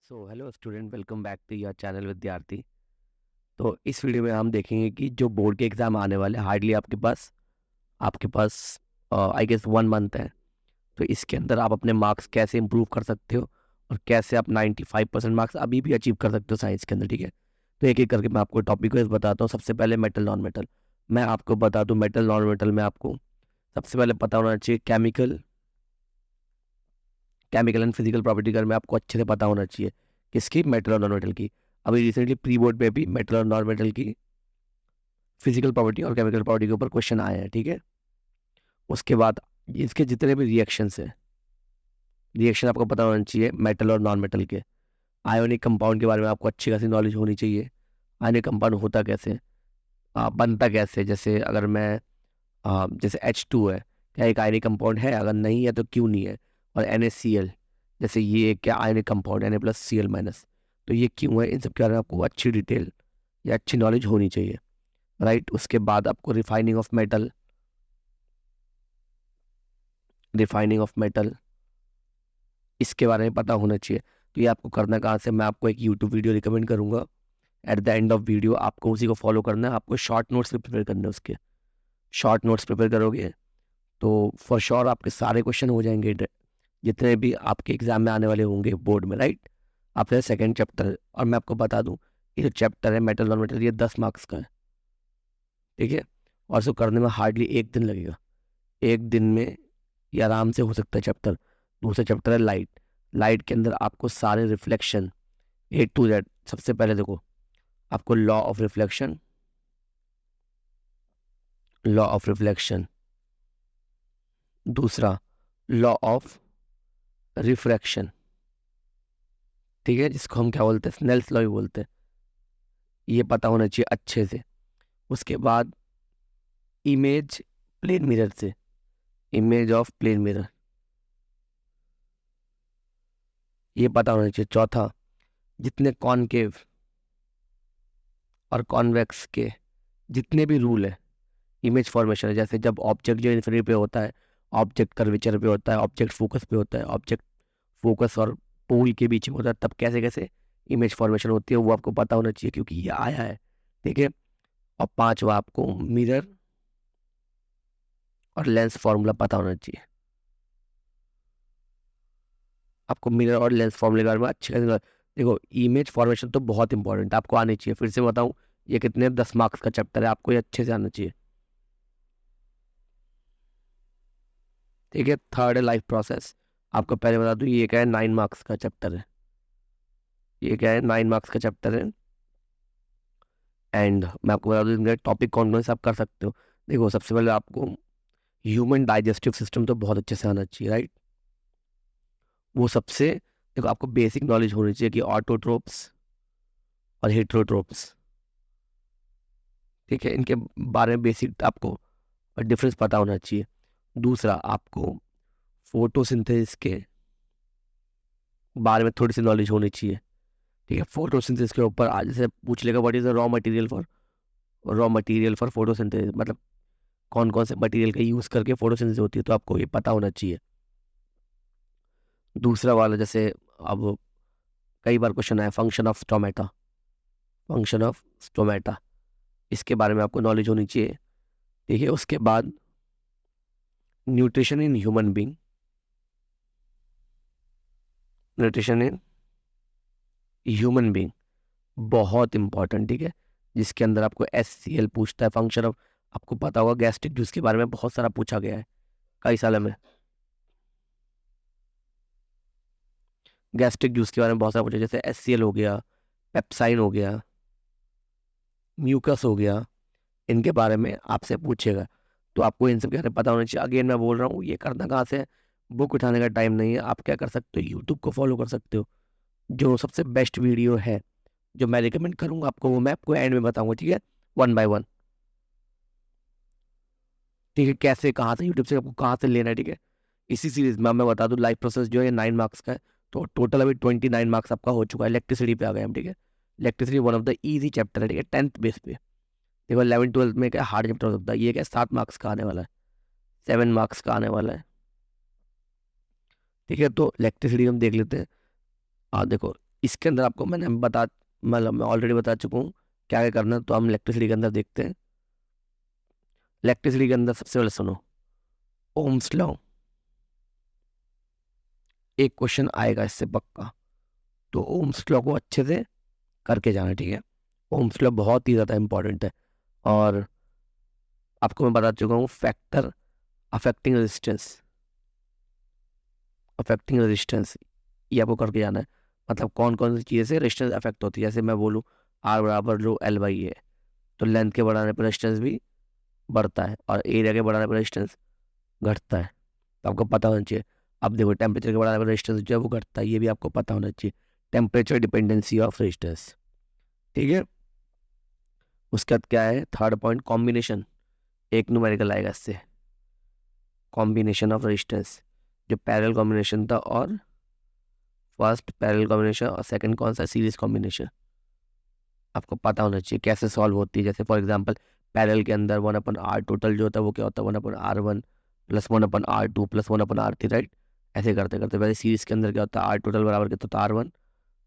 So hello student, welcome back to your channel विद्यार्थी। तो इस वीडियो में हम देखेंगे कि जो बोर्ड के एग्ज़ाम आने वाले हैं, हार्डली आपके पास आई गेस 1 मंथ है। तो इसके अंदर आप अपने मार्क्स कैसे इंप्रूव कर सकते हो और कैसे आप 95% मार्क्स अभी भी अचीव कर सकते हो साइंस के अंदर, ठीक है। तो एक एक करके मैं आपको टॉपिक वाइज बताता हूँ। सबसे पहले मेटल नॉन मेटल। मैं आपको बता दूँ, मेटल नॉन मेटल में आपको सबसे पहले पता होना चाहिए केमिकल एंड फिजिकल प्रॉपर्टी के बारे में आपको अच्छे से पता होना चाहिए। किसकी? मेटल और नॉन मेटल की। अभी रिसेंटली प्री बोर्ड में भी मेटल और नॉन मेटल की फिजिकल प्रॉपर्टी और केमिकल प्रॉपर्टी के ऊपर क्वेश्चन आए हैं, ठीक है। उसके बाद इसके जितने भी रिएक्शंस हैं, रिएक्शन आपको पता होना चाहिए मेटल और नॉन मेटल के। आयोनिक कंपाउंड के बारे में आपको अच्छी खासी नॉलेज होनी चाहिए। आयोनिक कंपाउंड होता कैसे, बनता कैसे। जैसे अगर मैं जैसे H2 है, क्या एक आयनिक कंपाउंड है? अगर नहीं है तो क्यों नहीं है। और NaCl, जैसे ये एक क्या आयनिक कंपाउंड, Na+Cl-। तो ये क्यों है, इन सब के बारे में आपको अच्छी डिटेल या अच्छी नॉलेज होनी चाहिए, राइट। उसके बाद आपको रिफाइनिंग ऑफ मेटल इसके बारे में पता होना चाहिए। तो ये आपको करना कहाँ से, मैं आपको एक यूट्यूब वीडियो रिकमेंड करूंगा। At the end of video आपको उसी को फॉलो करना है। आपको शॉर्ट नोट्स भी प्रिपेयर करने हैं। उसके शॉर्ट नोट्स प्रिपेयर करोगे तो फॉर श्योर आपके सारे क्वेश्चन हो जाएंगे, जितने भी आपके एग्जाम में आने वाले होंगे बोर्ड में, राइट। आपका सेकंड चैप्टर, और मैं आपको बता दूं, ये जो चैप्टर है मेटल नॉन मेटल, ये 10 मार्क्स का है, ठीक है। और इसको करने में हार्डली 1 दिन लगेगा। 1 दिन में ये आराम से हो सकता है चैप्टर। दूसरा चैप्टर है लाइट। लाइट के अंदर आपको सारे रिफ्लेक्शन A to Z। सबसे पहले देखो, आपको लॉ ऑफ रिफ्लेक्शन, दूसरा लॉ ऑफ रिफ्रैक्शन, ठीक है, जिसको हम क्या बोलते हैं, स्नेल्स लॉ भी बोलते हैं। ये पता होना चाहिए अच्छे से। उसके बाद इमेज प्लेन मिरर से, इमेज ऑफ प्लेन मिरर, ये पता होना चाहिए। चौथा, जितने कॉनकेव और कॉन्वेक्स के जितने भी रूल है इमेज फॉर्मेशन है, जैसे जब ऑब्जेक्ट जो इन्फिनिटी पे होता है, ऑब्जेक्ट कर्वेचर पे होता है, ऑब्जेक्ट फोकस पे होता है, ऑब्जेक्ट फोकस और पोल के बीच में होता है, तब कैसे कैसे इमेज फॉर्मेशन होती है, वो आपको पता होना चाहिए क्योंकि ये आया है, ठीक है। और पांचवा, आपको मिरर और लेंस फॉर्मूला पता होना चाहिए। आपको मिरर और लेंस फॉर्मूले के बारे में अच्छे से देखो। इमेज फॉर्मेशन तो बहुत इंपॉर्टेंट है, आपको आनी चाहिए। फिर से बताऊं, ये कितने 10 मार्क्स का चैप्टर है, आपको ये अच्छे से आना चाहिए, ठीक है। थर्ड है लाइफ प्रोसेस। आपको पहले बता दूं, ये क्या है, 9 मार्क्स का चैप्टर है। ये क्या है, 9 मार्क्स का चैप्टर है। एंड मैं आपको बता दूं, इनके टॉपिक कौन कौन से आप कर सकते हो। देखो, सबसे पहले आपको ह्यूमन डाइजेस्टिव सिस्टम तो बहुत अच्छे से आना चाहिए, राइट। वो सबसे, देखो आपको बेसिक नॉलेज होनी चाहिए कि ऑटोट्रोप्स और हेट्रोट्रोप्स, ठीक है, इनके बारे में बेसिक आपको डिफरेंस पता होना चाहिए। दूसरा, आपको फोटोसिंथेसिस के बारे में थोड़ी सी नॉलेज होनी चाहिए, ठीक है। फोटोसिंथेसिस के ऊपर आज से पूछ लेगा, what is the raw material for photosynthesis, मतलब कौन कौन से मटेरियल का यूज करके फोटोसिंथेसिस होती है, तो आपको ये पता होना चाहिए। दूसरा वाला, जैसे अब कई बार क्वेश्चन आया, फंक्शन ऑफ स्टोमेटा, इसके बारे में आपको नॉलेज होनी चाहिए, ठीक है। उसके बाद nutrition in human being, nutrition in human being बहुत इंपॉर्टेंट, ठीक है। जिसके अंदर आपको SCL पूछता है, फंक्शन ऑफ, आपको पता होगा गैस्ट्रिक जूस के बारे में बहुत सारा पूछा गया है कई सालों में। गैस्ट्रिक जूस के बारे में बहुत सारा पूछा, जैसे SCL हो गया, पेप्साइन हो गया, म्यूकस हो गया, इनके बारे में आपसे पूछेगा। तो आपको इन सब के बारे में पता होना चाहिए। अगेन मैं बोल रहा हूँ, ये करना कहाँ से है, बुक उठाने का टाइम नहीं है। आप क्या कर सकते हो, यूट्यूब को फॉलो कर सकते हो। जो सबसे बेस्ट वीडियो है जो मैं रिकमेंड करूंगा आपको, वो मैं आपको एंड में बताऊंगा, ठीक है, 1 बाय 1, ठीक है। कैसे, कहाँ से, यूट्यूब से आपको कहाँ से लेना है, ठीक है। इसी सीरीज में मैं बता दूं, लाइफ प्रोसेस जो है 9 मार्क्स का है। तो टोटल अभी 29 मार्क्स आपका हो चुका है। इलेक्ट्रिसिटी पे आ गए हम, ठीक है। Electricity one of the easy chapter है, ठीक है, 10th बेस पे। देखो 11th 12th में क्या हार्ड चैप्टर हो सकता है, ये क्या 7 मार्क्स का आने वाला है, 7 मार्क्स का आने वाला है, ठीक है। तो इलेक्ट्रिसिटी हम देख लेते हैं। देखो, इसके अंदर आपको मैं ऑलरेडी बता चुका हूँ क्या क्या करना है। तो हम इलेक्ट्रिसिटी के अंदर देखते हैं। इलेक्ट्रिसिटी के अंदर सबसे पहले सुनो, ओम्स लॉ। एक क्वेश्चन आएगा इससे पक्का, तो ओम्स लॉ को अच्छे से करके जाना, ठीक है। ओम्स लॉ बहुत ही ज़्यादा इंपॉर्टेंट है। और आपको मैं बता चुका हूँ factor affecting resistance, affecting resistance ये आपको करके जाना है। मतलब कौन कौन सी चीज़ें से रेजिस्टेंस अफेक्ट होती है। जैसे मैं बोलूँ आर बराबर रो एल बाई ए, तो लेंथ के बढ़ाने पर रेजिस्टेंस भी बढ़ता है और एरिया के बढ़ाने पर रेजिस्टेंस घटता है। तो आपको पता होना चाहिए। अब देखो टेम्परेचर के बढ़ाने पर रेजिस्टेंस जो है वो घटता है, ये भी आपको पता होना चाहिए। टेम्परेचर डिपेंडेंसी ऑफ रेजिस्टेंस, ठीक है। उसके बाद क्या है, थर्ड पॉइंट कॉम्बिनेशन। एक न्यूमेरिकल आएगा इससे, कॉम्बिनेशन ऑफ रेजिस्टेंस, जो पैरेलल कॉम्बिनेशन था और फर्स्ट पैरेलल कॉम्बिनेशन और सेकंड कौन सा, सीरीज कॉम्बिनेशन। आपको पता होना चाहिए कैसे सॉल्व होती है। जैसे फॉर एग्जांपल पैरेलल के अंदर 1/r टोटल जो होता है वो क्या होता है, 1/r1 plus 1/r2 plus 1/r3, right. ऐसे करते करते वैसे सीरीज के अंदर क्या होता है, आर टोटल बराबर कितना होता है, R1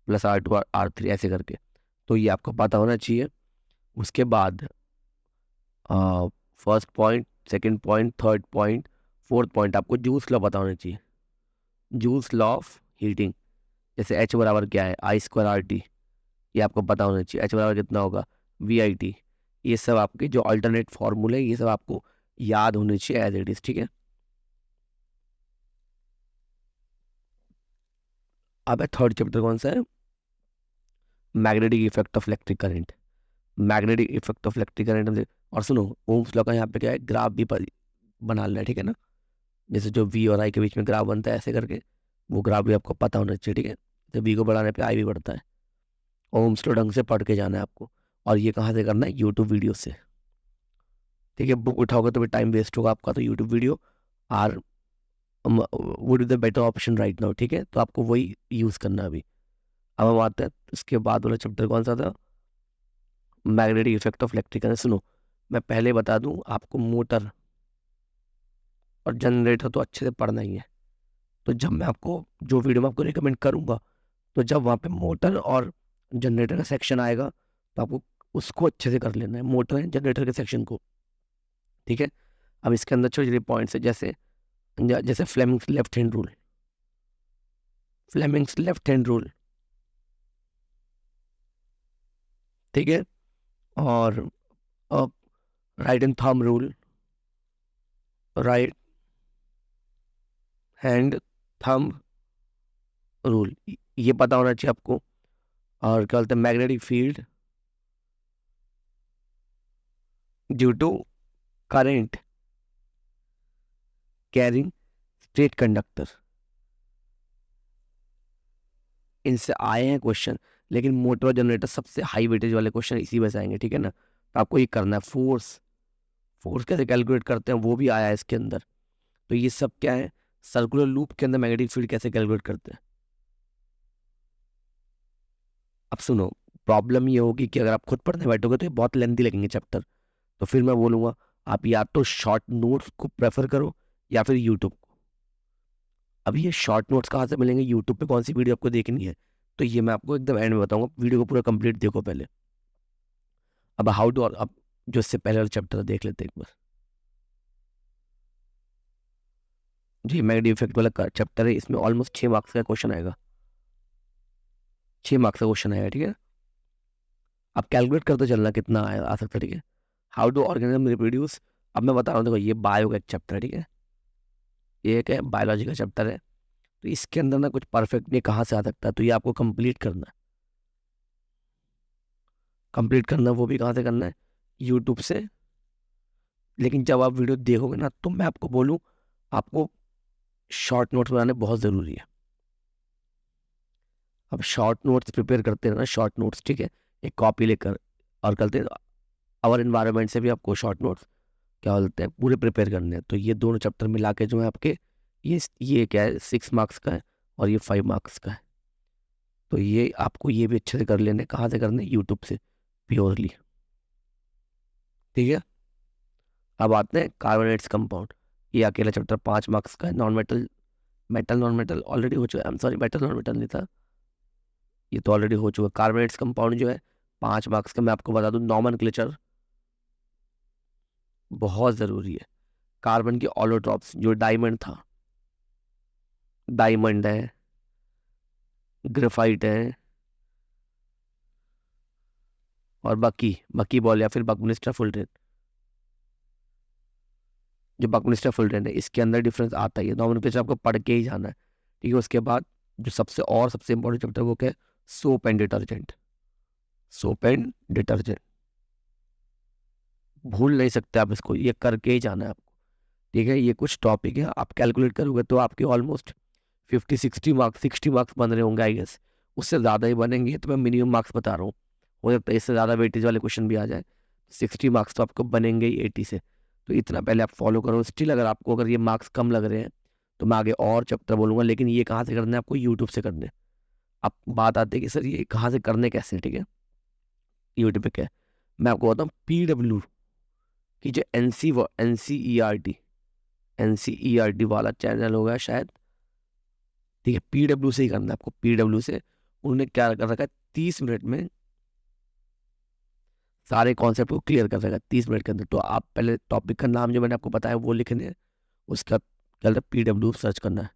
प्लस R2 R3, ऐसे करके। तो ये आपको पता होना चाहिए। उसके बाद first point, second point, third point, fourth point आपको जूल्स लॉ पता होना चाहिए। जूल्स लॉ ऑफ हीटिंग, जैसे H बराबर क्या है, I²RT, ये आपको पता होना चाहिए। H बराबर कितना होगा, VIT। ये सब आपके जो अल्टरनेट फॉर्मूले, ये सब आपको याद होने चाहिए एज इट इज, ठीक है। अब है थर्ड चैप्टर, कौन सा है, magnetic effect of electric current. Magnetic effect of electric current. और सुनो, ओम्स लॉ का यहाँ पे क्या है, ग्राफ भी बना लेना है, ठीक है ना। जैसे जो V और I के बीच में ग्राफ बनता है ऐसे करके, वो ग्राफ भी आपको पता होना चाहिए, ठीक है। तो V को बढ़ाने पे I भी बढ़ता है। ओम्स लॉ ढंग से पढ़ के जाना है आपको। और ये कहाँ से करना है, यूट्यूब वीडियो से, ठीक है। बुक उठाओगे तो भी टाइम वेस्ट होगा आपका, तो YouTube video are would is the better option right now, ठीक है। तो आपको वही यूज़ करना है अभी। अब हम आते हैं इसके बाद वाला चैप्टर, कौन सा था, magnetic effect of electric current. सुनो, मैं पहले बता दूं आपको, मोटर और जनरेटर तो अच्छे से पढ़ना ही है। तो जब मैं आपको जो वीडियो में आपको रिकमेंड करूंगा, तो जब वहाँ पे मोटर और जनरेटर का सेक्शन आएगा तो आपको उसको अच्छे से कर लेना है, मोटर एंड जनरेटर के सेक्शन को, ठीक है। अब इसके अंदर छोटे छोटे पॉइंट्स है, जैसे जैसे Fleming's left hand rule, Fleming's left hand rule, ठीक है। और right hand thumb rule, right hand thumb rule, ये पता होना चाहिए आपको। और क्या बोलते हैं, magnetic field due to current carrying straight conductor, इनसे आए हैं क्वेश्चन। लेकिन मोटर और जनरेटर सबसे हाई वेटेज वाले क्वेश्चन इसी में से आएंगे, ठीक है ना। तो आपको ये करना है। फोर्स, फोर्स कैसे कैलकुलेट करते हैं वो भी आया है इसके अंदर। तो ये सब क्या है, सर्कुलर लूप के अंदर मैग्नेटिक फील्ड कैसे कैलकुलेट करते हैं। अब सुनो, प्रॉब्लम ये होगी कि अगर आप खुद पढ़ने बैठोगे तो ये बहुत लेंथी लगेंगे चैप्टर। तो फिर मैं बोलूँगा आप या तो शॉर्ट नोट्स को प्रेफर करो या फिर यूट्यूब को। अब ये शॉर्ट नोट्स कहाँ से मिलेंगे, यूट्यूब पे कौन सी वीडियो आपको देखनी है, तो ये मैं आपको एकदम एंड में बताऊंगा। वीडियो को पूरा कंप्लीट देखो पहले। अब हाउ टू, अब जो इससे पहले वाला चैप्टर देख लेते हैं एक बार। जी, मैग्नेटिक इफेक्ट वाला चैप्टर है, इसमें ऑलमोस्ट 6 मार्क्स का क्वेश्चन आएगा, 6 मार्क्स का क्वेश्चन आएगा, ठीक है। अब कैलकुलेट करते चलना कितना आ सकता है, ठीक है। How to organism reproduce. अब मैं बता रहा हूँ, देखो ये बायो का एक चैप्टर है, ठीक है। ये एक है बायोलॉजी का चैप्टर है। तो इसके अंदर ना कुछ परफेक्ट नहीं कहाँ से आ सकता है, तो ये आपको कंप्लीट करना है। कंप्लीट करना वो भी कहाँ से करना है, यूट्यूब से। लेकिन जब आप वीडियो देखोगे ना, तो मैं आपको बोलूँ, आपको शॉर्ट नोट्स बनाने बहुत ज़रूरी है। अब शॉर्ट नोट्स प्रिपेयर करते रहना, शॉर्ट नोट्स, ठीक है। एक कॉपी लेकर और करते आवर इन्वायरमेंट से भी आपको शॉर्ट नोट्स क्या बोलते हैं पूरे प्रिपेयर करने हैं। तो ये दोनों चैप्टर मिला के जो है आपके, ये क्या है, 6 मार्क्स का है और ये 5 मार्क्स का है। तो ये आपको ये भी अच्छे से कर लेने, कहाँ से करने, यूट्यूब से प्योरली, ठीक है। अब आते हैं कार्बोनेट्स कंपाउंड। ये अकेला चैप्टर 5 मार्क्स का है। Non metal, metal non metal already हो चुका है, I am sorry, metal non metal नहीं था, ये तो ऑलरेडी हो चुका। कार्बोनेट्स कंपाउंड जो है 5 मार्क्स का। मैं आपको बता दूं नॉमेनक्लेचर बहुत ज़रूरी है। कार्बन के ऑलोट्रॉप्स जो डायमंड था, डायमंड है, ग्रेफाइट है, और बकी बॉल या फिर बकमिस्टर फुलरेन। जो बकमिस्टर फुलरेन है इसके अंदर डिफरेंस आता ही है, नॉमेनक्लेचर आपको पढ़ के ही जाना है, ठीक है। उसके बाद जो सबसे इंपॉर्टेंट चैप्टर वो क्या है, soap and detergent. Soap and detergent भूल नहीं सकते आप इसको, ये करके ही जाना है आपको, ठीक है। ये कुछ टॉपिक है, आप कैलकुलेट करोगे तो आपके ऑलमोस्ट 50-60 मार्क्स, 60 मार्क्स बन रहे होंगे आई गेस। उससे ज़्यादा ही बनेंगे, तो मैं मिनिमम मार्क्स बता रहा हूँ। हो सकता है इससे ज़्यादा वेटेज वाले क्वेश्चन भी आ जाए। 60 मार्क्स तो आपको बनेंगे ही 80 से। तो इतना पहले आप फॉलो करो। स्टिल अगर ये मार्क्स कम लग रहे हैं तो मैं आगे और चैप्टर बोलूँगा, लेकिन ये कहाँ से करना है आपको, यूट्यूब से करने। अब बात आती है कि सर ये कहाँ से करने कैसे, ठीक है। यूट्यूब पे क्या है, मैं आपको बताऊँ PW की जो NCERT वाला चैनल होगा शायद, ठीक है। PW से ही करना है आपको, PW से। उन्होंने क्या कर रखा है, 30 मिनट में सारे कॉन्सेप्ट को क्लियर कर रखा है, 30 मिनट के अंदर। तो आप पहले टॉपिक का नाम जो मैंने आपको बताया वो लिखने हैं, उसका क्या होता है, PW सर्च करना है।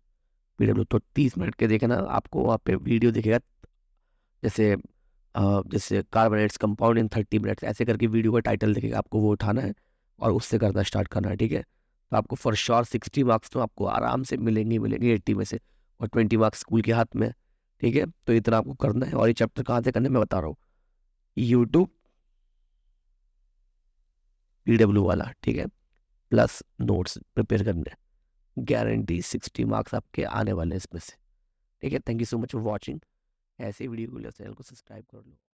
PW तो 30 मिनट के देखना, आपको वहाँ पे वीडियो दिखेगा, जैसे जैसे कार्बोनेट्स कंपाउंड इन 30 मिनट्स, ऐसे करके वीडियो का टाइटल दिखेगा, आपको वो उठाना है और उससे करना स्टार्ट करना है, ठीक है। तो आपको फॉर श्योर 60 मार्क्स तो आपको आराम से मिलेंगे ही मिलेंगे 80 में से, और 20 मार्क्स स्कूल के हाथ में है, ठीक है। तो इतना आपको करना है। और ये चैप्टर कहाँ से करना है मैं बता रहा हूँ, यूट्यूब PW वाला, ठीक है, प्लस नोट्स प्रिपेयर करने हैं। गारंटी 60 मार्क्स आपके आने वाले हैं इसमें से, ठीक है। Thank you so much for watching. ऐसे वीडियो के लिए चैनल को सब्सक्राइब कर लो।